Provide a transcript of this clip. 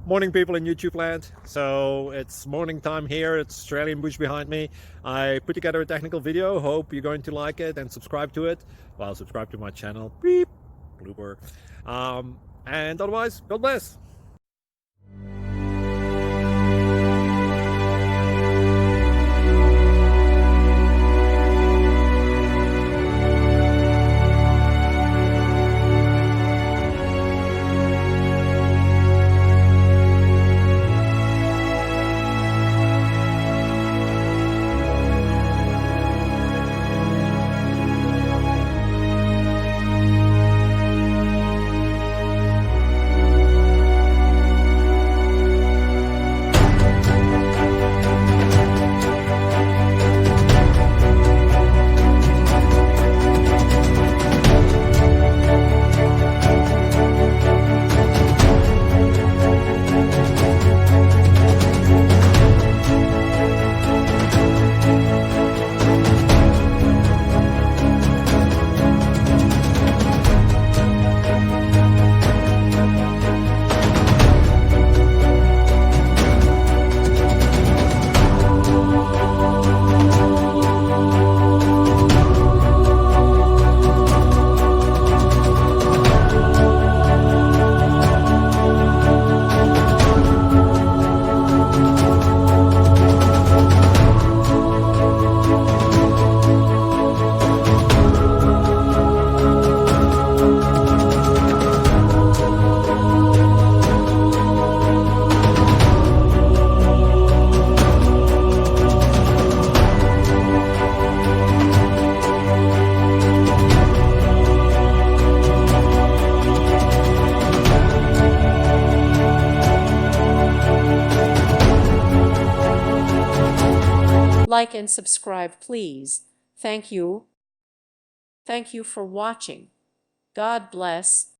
Morning, people in YouTube land. So it's morning time here. It's Australian bush behind me. I put together a technical video. Hope you're going to like it and subscribe to it. Well, subscribe to my channel. Beep, blooper. And otherwise, God bless. Like and subscribe, please. Thank you. Thank you for watching. God bless.